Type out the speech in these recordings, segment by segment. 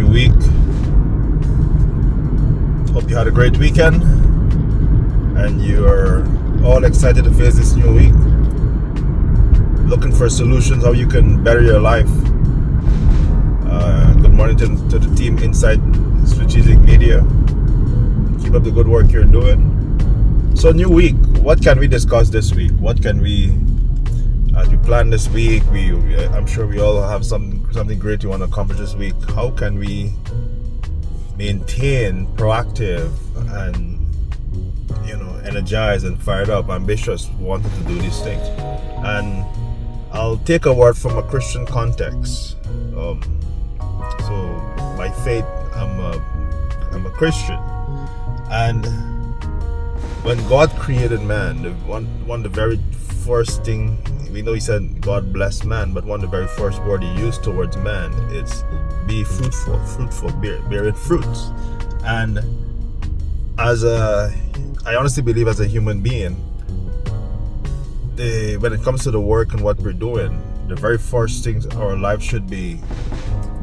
new week. Hope you had a great weekend and you're all excited to face this new week. Looking for solutions how you can better your life. Good morning to the team Insight Strategic Media. Keep up the good work you're doing. So new week, what can we discuss this week? What can we as we plan this week? I'm sure we all have something great we want to accomplish this week. How can we maintain proactive and energized and fired up, ambitious, wanting to do these things? And I'll take a word from a Christian context. So by faith, I'm a Christian, and when God created man, one of the very first thing, we know He said God blessed man, but one of the very first word He used towards man is be fruitful, bearing fruits. And I honestly believe as a human being, when it comes to the work and what we're doing, the very first things our life should be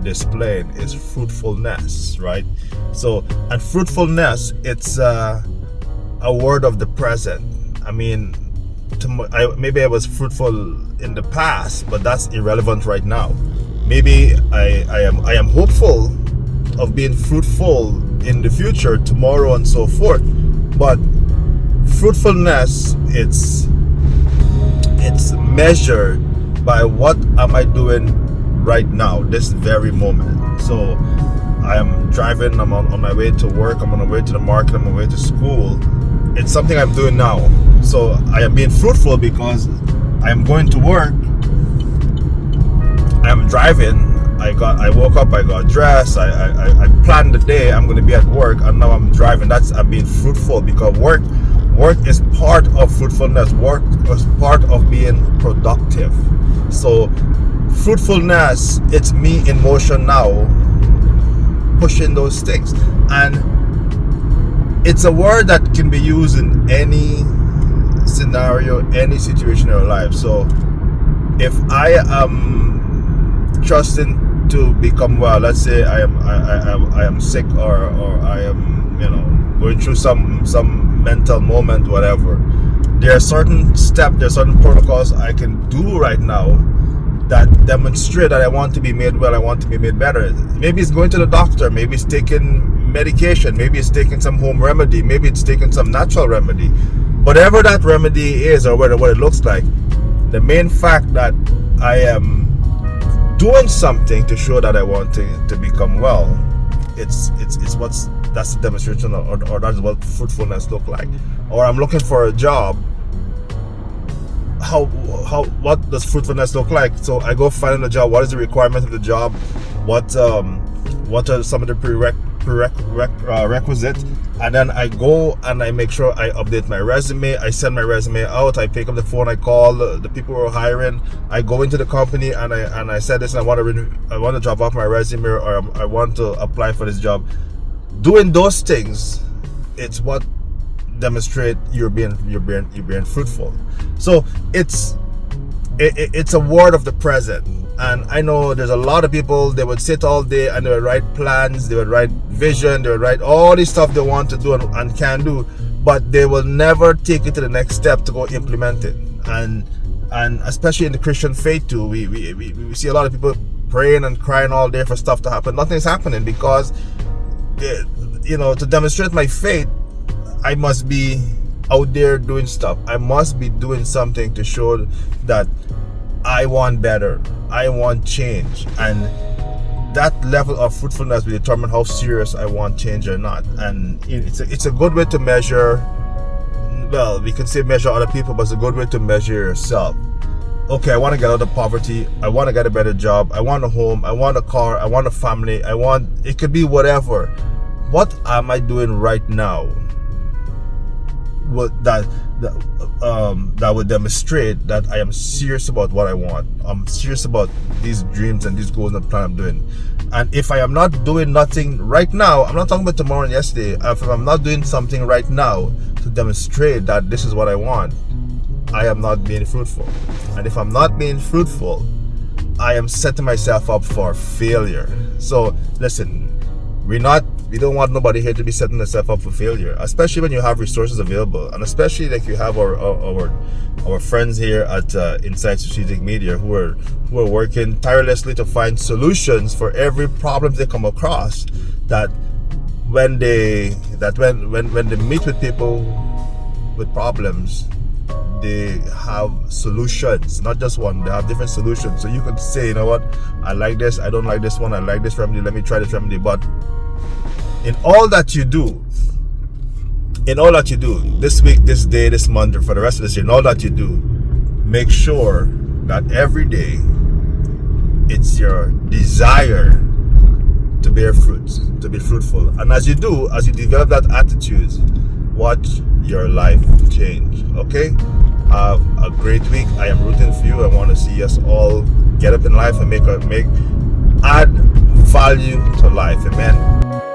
displayed is fruitfulness, right? So, and fruitfulness, it's a word of the present. I mean, maybe I was fruitful in the past, but that's irrelevant right now. Maybe I am hopeful of being fruitful in the future, tomorrow and so forth. But fruitfulness, it's measured by what am I doing right now, this very moment. So I am driving, I'm on my way to work, I'm on my way to the market, I'm on my way to school. It's something I'm doing now. So I am being fruitful because I am going to work, I am driving, I woke up, I got dressed, I planned the day I'm going to be at work, and now I'm driving. I'm being fruitful because work is part of fruitfulness. Work is part of being productive. So fruitfulness, it's me in motion now, pushing those things. And it's a word that can be used in any scenario, any situation in your life. So if I am trusting to become well, let's say I am sick, or I am going through some mental moment, whatever, there are certain steps, there are certain protocols I can do right now that demonstrate that I want to be made well, I want to be made better. Maybe it's going to the doctor, maybe it's taking medication, maybe it's taking some home remedy, maybe it's taking some natural remedy. Whatever that remedy is, or what it looks like, the main fact that I am doing something to show that I want to become well, that's the demonstration, or that's what fruitfulness look like. Or I'm looking for a job. What does fruitfulness look like? So I go find a job. What is the requirement of the job? What are some of the prerequisites? And then I go and I make sure I update my resume. I send my resume out. I pick up the phone. I call the people who are hiring. I go into the company and I said this, and I want to drop off my resume, or I want to apply for this job. Doing those things, it's what demonstrate you're being fruitful. So it's a word of the present. And I know there's a lot of people, they would sit all day and they would write plans, they would write vision, they would write all this stuff they want to do and can do, but they will never take it to the next step to go implement it. And especially in the Christian faith too, we see a lot of people praying and crying all day for stuff to happen. Nothing's happening because, to demonstrate my faith, I must be out there doing stuff. I must be doing something to show that I want better, I want change, and that level of fruitfulness will determine how serious I want change or not. And it's a good way to measure. Well, we can say measure other people, but it's a good way to measure yourself. Okay, I want to get out of poverty, I want to get a better job, I want a home, I want a car, I want a family, it could be whatever. What am I doing right now that would demonstrate that I am serious about what I want? I'm serious about these dreams and these goals and plan I'm doing. And if I am not doing nothing right now, I'm not talking about tomorrow and yesterday, if I'm not doing something right now to demonstrate that this is what I want, I am not being fruitful. And if I'm not being fruitful, I am setting myself up for failure. So listen, we don't want nobody here to be setting themselves up for failure, especially when you have resources available, and especially like you have our friends here at Insight Strategic Media who are working tirelessly to find solutions for every problem they come across. That when they meet with people with problems, they have solutions, not just one. They have different solutions. So you could say, you know what, I like this, I don't like this one, I like this remedy, let me try this remedy. But in all that you do this week, this day, this month, or for the rest of this year, in all that you do, make sure that every day it's your desire to bear fruit, to be fruitful. And as you develop that attitude, watch your life change. Okay? Have a great week. I am rooting for you. I want to see us all get up in life and add value to life. Amen.